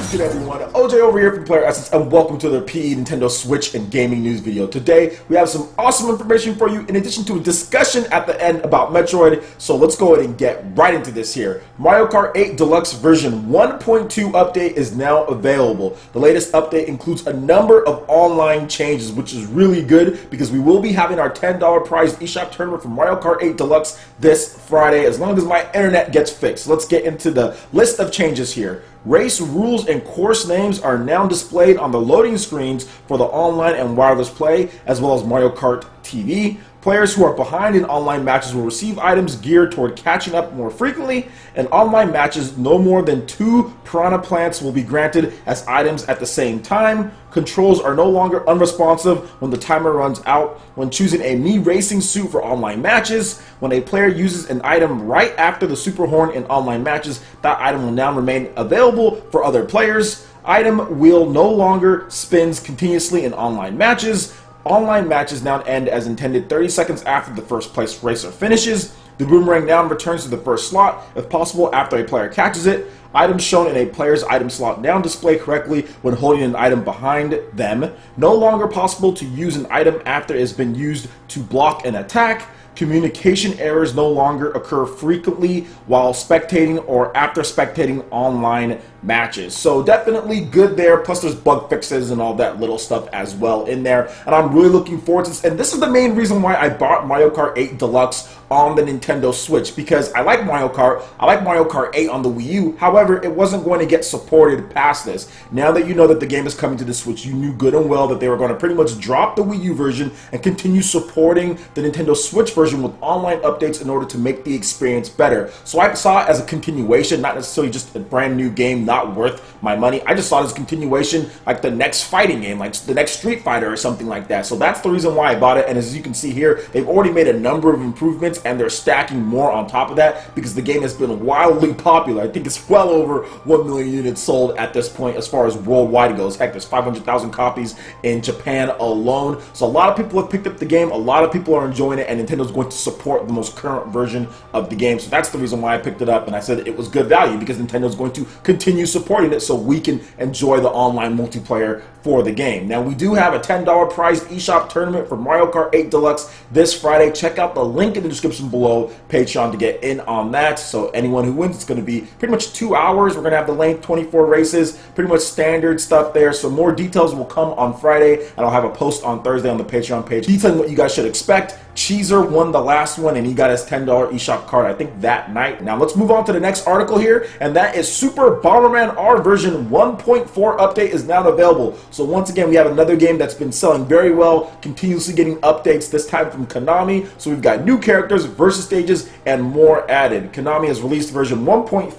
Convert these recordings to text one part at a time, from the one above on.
is good, everyone? OJ over here from PlayerEssence, and welcome to the PE Nintendo Switch and gaming news video. Today, we have some awesome information for you in addition to a discussion at the end about Metroid. So let's go ahead and get right into this here. Mario Kart 8 Deluxe version 1.2 update is now available. The latest update includes a number of online changes, which is really good because we will be having our $10 prize eShop tournament for Mario Kart 8 Deluxe this Friday, as long as my internet gets fixed. Let's get into the list of changes here. Race rules and course names are now displayed on the loading screens for the online and wireless play, as well as Mario Kart TV. Players who are behind in online matches will receive items geared toward catching up more frequently. In online matches, no more than 2 piranha plants will be granted as items at the same time. Controls are no longer unresponsive when the timer runs out. When choosing a Mii racing suit for online matches, when a player uses an item right after the super horn in online matches, that item will now remain available for other players. Item wheel no longer spins continuously in online matches. Online matches now end as intended 30 seconds after the first place racer finishes. The boomerang now returns to the first slot, if possible after a player catches it. Items shown in a player's item slot now display correctly when holding an item behind them. No longer possible to use an item after it has been used to block an attack. Communication errors no longer occur frequently while spectating or after spectating online matches. So definitely good there, plus there's bug fixes and all that little stuff as well in there, and I'm really looking forward to this. And this is the main reason why I bought Mario Kart 8 Deluxe on the Nintendo Switch, because I like Mario Kart. I like Mario Kart 8 on the Wii U. However, it wasn't going to get supported past this. Now that you know that the game is coming to the Switch, you knew good and well that they were going to pretty much drop the Wii U version and continue supporting the Nintendo Switch version with online updates in order to make the experience better. So I saw it as a continuation, not necessarily just a brand new game not worth my money. I just saw it as a continuation, like the next fighting game, like the next Street Fighter or something like that. So that's the reason why I bought it. And as you can see here, they've already made a number of improvements, and they're stacking more on top of that because the game has been wildly popular. I think it's well over 1 million units sold at this point as far as worldwide goes. Heck, there's 500,000 copies in Japan alone. So a lot of people have picked up the game, a lot of people are enjoying it, and Nintendo's going to support the most current version of the game. So that's the reason why I picked it up, and I said it was good value because Nintendo's going to continue supporting it so we can enjoy the online multiplayer for the game. Now, we do have a $10 prize eShop tournament for Mario Kart 8 Deluxe this Friday. Check out the link in the description below, Patreon, to get in on that. So anyone who wins, it's going to be pretty much 2 hours. We're going to have the length, 24 races, pretty much standard stuff there. So more details will come on Friday, and I'll have a post on Thursday on the Patreon page detailing what you guys should expect. Cheezer won the last one, and he got his $10 eShop card, I think, that night. Now let's move on to the next article here, and that is Super Bomberman R version 1.4 update is now available. So once again, we have another game that's been selling very well, continuously getting updates, this time from Konami. So we've got new characters, versus stages, and more added. Konami has released version 1.4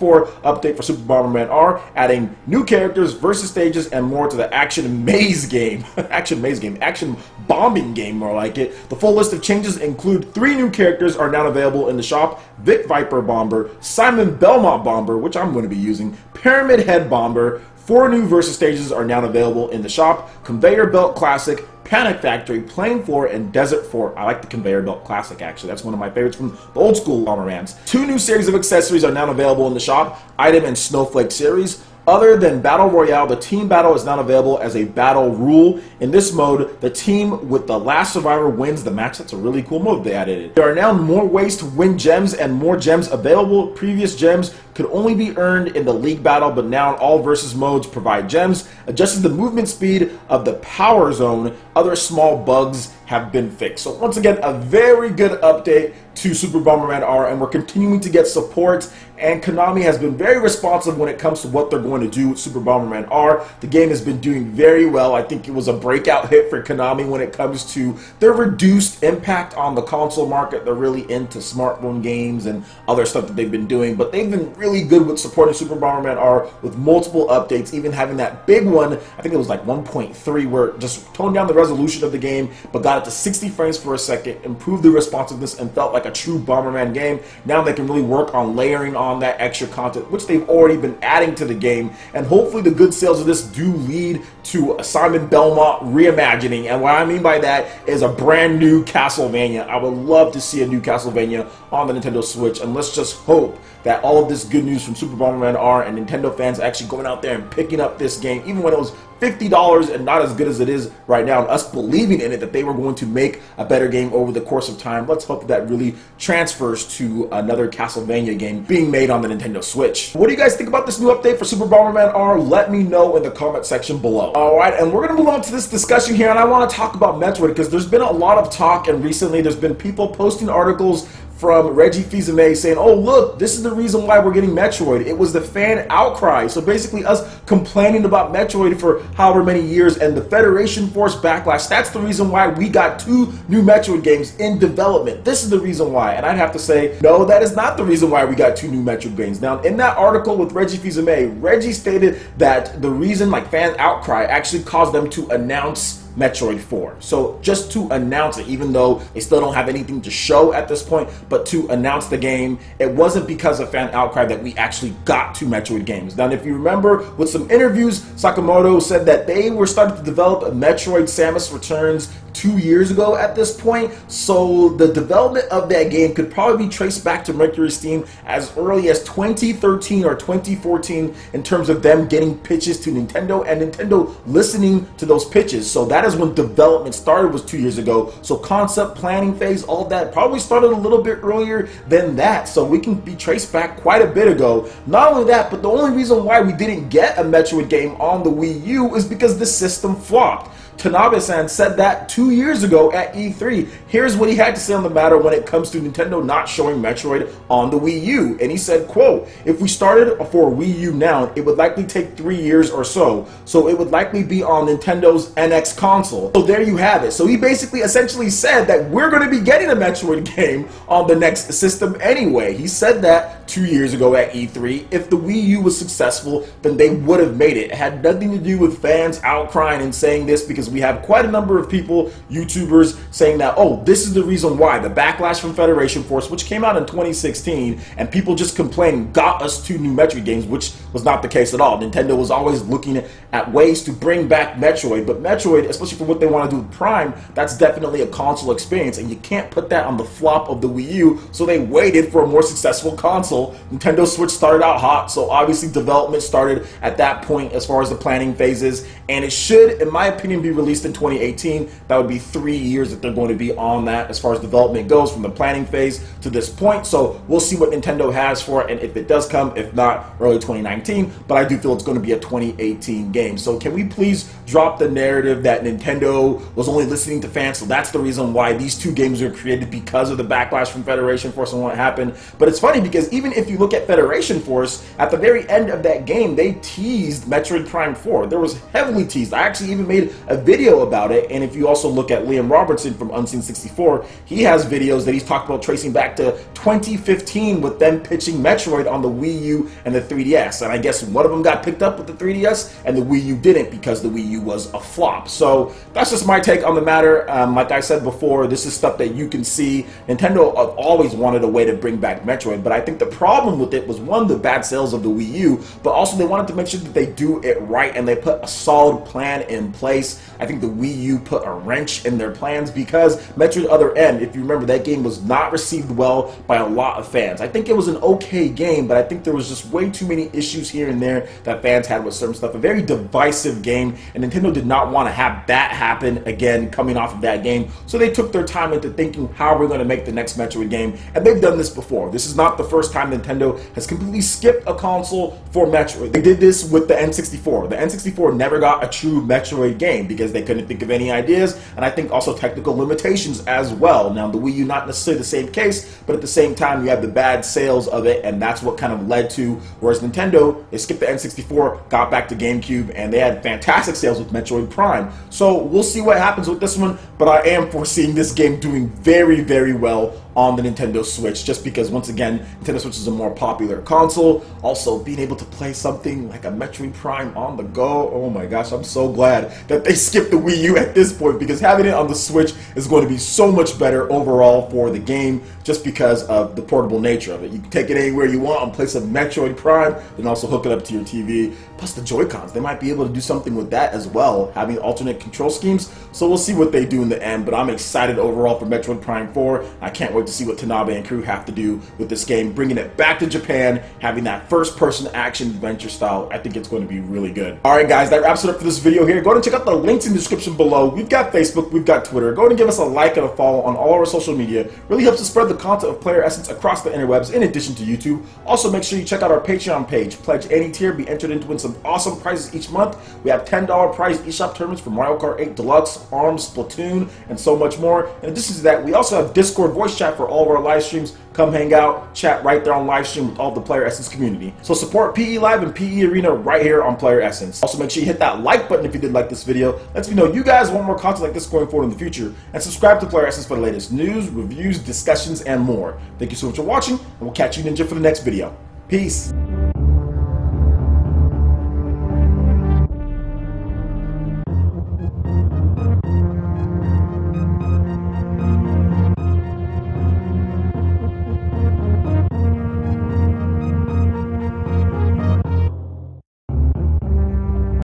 update for Super Bomberman R, adding new characters, versus stages, and more to the action maze game. Action bombing game, more like it. The full list of changes include 3 new characters are now available in the shop: Vic Viper Bomber, Simon Belmont Bomber, which I'm going to be using, Pyramid Head Bomber. 4 new versus stages are now available in the shop: Conveyor Belt Classic, Panic Factory, Plane Floor, and Desert Fort. I like the Conveyor Belt Classic, actually. That's one of my favorites from the old school Bombermans. 2 new series of accessories are now available in the shop: Item and Snowflake series. Other than Battle Royale, the Team Battle is now available as a battle rule. In this mode, the team with the last survivor wins the match. That's a really cool mode they added. There are now more ways to win gems and more gems available. Previous gems could only be earned in the league battle, but now all versus modes provide gems. Adjusted the movement speed of the power zone. Other small bugs have been fixed. So once again, a very good update to Super Bomberman R, and we're continuing to get support, and Konami has been very responsive when it comes to what they're going to do with Super Bomberman R. The game has been doing very well. I think it was a breakout hit for Konami when it comes to their reduced impact on the console market. They're really into smartphone games and other stuff that they've been doing, but they've been really good with supporting Super Bomberman R with multiple updates, even having that big one, I think it was like 1.3, where it just toned down the resolution of the game, but got got it to 60 frames per second, improved the responsiveness, and felt like a true Bomberman game. Now they can really work on layering on that extra content, which they've already been adding to the game, and hopefully the good sales of this do lead to a Simon Belmont reimagining. And what I mean by that is a brand new Castlevania. I would love to see a new Castlevania on the Nintendo Switch, and let's just hope that all of this good news from Super Bomberman R and Nintendo fans actually going out there and picking up this game, even when it was $50 and not as good as it is right now, and us believing in it that they were going to make a better game over the course of time. Let's hope that really transfers to another Castlevania game being made on the Nintendo Switch. What do you guys think about this new update for Super Bomberman R? Let me know in the comment section below. Alright, and we're going to move on to this discussion here, and I want to talk about Metroid because there's been a lot of talk, and recently there's been people posting articles from Reggie Fils-Aimé saying, oh look, this is the reason why we're getting Metroid. It was the fan outcry. So basically us complaining about Metroid for however many years and the Federation Force backlash. That's the reason why we got 2 new Metroid games in development. This is the reason why. And I'd have to say, no, that is not the reason why we got 2 new Metroid games. Now, in that article with Reggie Fils-Aimé, Reggie stated that the reason like fan outcry actually caused them to announce Metroid 4. So just to announce it, even though they still don't have anything to show at this point, but to announce the game, it wasn't because of fan outcry that we actually got 2 Metroid games. Now, if you remember with some interviews, Sakamoto said that they were starting to develop a Metroid Samus Returns 2 years ago at this point, so the development of that game could probably be traced back to Mercury Steam as early as 2013 or 2014 in terms of them getting pitches to Nintendo and Nintendo listening to those pitches. So that is when development started, was 2 years ago. So concept planning phase, all that probably started a little bit earlier than that, so we can be traced back quite a bit ago. Not only that, but the only reason why we didn't get a Metroid game on the Wii U is because the system flopped. Tanabe-san said that 2 years ago at E3. Here's what he had to say on the matter when it comes to Nintendo not showing Metroid on the Wii U. And he said, quote, if we started for Wii U now, it would likely take 3 years or so. So it would likely be on Nintendo's NX console. So there you have it. So he basically essentially said that we're going to be getting a Metroid game on the next system anyway. He said that 2 years ago at E3. If the Wii U was successful, then they would have made it. It had nothing to do with fans outcrying and saying this, because we have quite a number of people, YouTubers, saying that, oh, this is the reason why. The backlash from Federation Force, which came out in 2016, and people just complaining, got us 2 new Metroid games, which was not the case at all. Nintendo was always looking at ways to bring back Metroid, but Metroid, especially for what they want to do with Prime, that's definitely a console experience, and you can't put that on the flop of the Wii U, so they waited for a more successful console. Nintendo Switch started out hot, so obviously development started at that point as far as the planning phases, and it should, in my opinion, be released in 2018. That would be 3 years that they're going to be on that as far as development goes from the planning phase to this point. So we'll see what Nintendo has for it, and if it does come, if not, early 2019, but I do feel it's going to be a 2018 game. So can we please drop the narrative that Nintendo was only listening to fans, so that's the reason why these 2 games were created, because of the backlash from Federation Force and what happened. But it's funny because even if you look at Federation Force, at the very end of that game, they teased Metroid Prime 4. There was heavily teased. I actually even made a video about it, and if you also look at Liam Robertson from Unseen64, he has videos that he's talked about tracing back to 2015 with them pitching Metroid on the Wii U and the 3DS, and I guess one of them got picked up with the 3DS and the Wii U didn't, because the Wii U was a flop. So that's just my take on the matter. Like I said before, this is stuff that you can see. Nintendo always wanted a way to bring back Metroid, but I think the problem with it was, one, the bad sales of the Wii U, but also they wanted to make sure that they do it right and they put a solid plan in place. I think the Wii U put a wrench in their plans, because Metroid Other M, if you remember, that game was not received well by a lot of fans. I think it was an okay game, but I think there was just way too many issues here and there that fans had with certain stuff. A very divisive game, and Nintendo did not want to have that happen again coming off of that game. So they took their time into thinking, how are we going to make the next Metroid game? And they've done this before. This is not the first time Nintendo has completely skipped a console for Metroid. They did this with the N64. The N64 never got a true Metroid game because they couldn't think of any ideas, and I think also technical limitations as well. Now, the Wii U, not necessarily the same case, but at the same time, you have the bad sales of it, and that's what kind of led to, whereas Nintendo, they skipped the N64, got back to GameCube, and they had fantastic sales with Metroid Prime. So we'll see what happens with this one, but I am foreseeing this game doing very, very well on the Nintendo Switch, just because once again Nintendo Switch is a more popular console. Also, being able to play something like a Metroid Prime on the go, oh my gosh, I'm so glad that they skipped the Wii U at this point, because having it on the Switch is going to be so much better overall for the game, just because of the portable nature of it. You can take it anywhere you want and play some Metroid Prime, then also hook it up to your TV. Plus the Joy-Cons, they might be able to do something with that as well, having alternate control schemes. So we'll see what they do in the end, but I'm excited overall for Metroid Prime 4. I can't wait to see what Tanabe and crew have to do with this game, bringing it back to Japan, having that first-person action adventure style. I think it's going to be really good. Alright guys, that wraps it up for this video here. Go ahead and check out the links in the description below. We've got Facebook, we've got Twitter. Go ahead and give us a like and a follow on all our social media. Really helps to spread the content of PlayerEssence across the interwebs in addition to YouTube. Also make sure you check out our Patreon page. Pledge any tier, be entered in to win some awesome prizes each month. We have $10 prize eShop tournaments for Mario Kart 8 Deluxe, ARMS, Splatoon, and so much more. In addition to that, we also have Discord voice chat for all of our live streams. Come hang out, chat right there on live stream with all the PlayerEssence community. So support PE Live and PE Arena right here on PlayerEssence. Also make sure you hit that like button if you did like this video. Lets me know you guys want more content like this going forward in the future. And subscribe to PlayerEssence for the latest news, reviews, discussions, and more. Thank you so much for watching, and we'll catch you Ninja for the next video. Peace.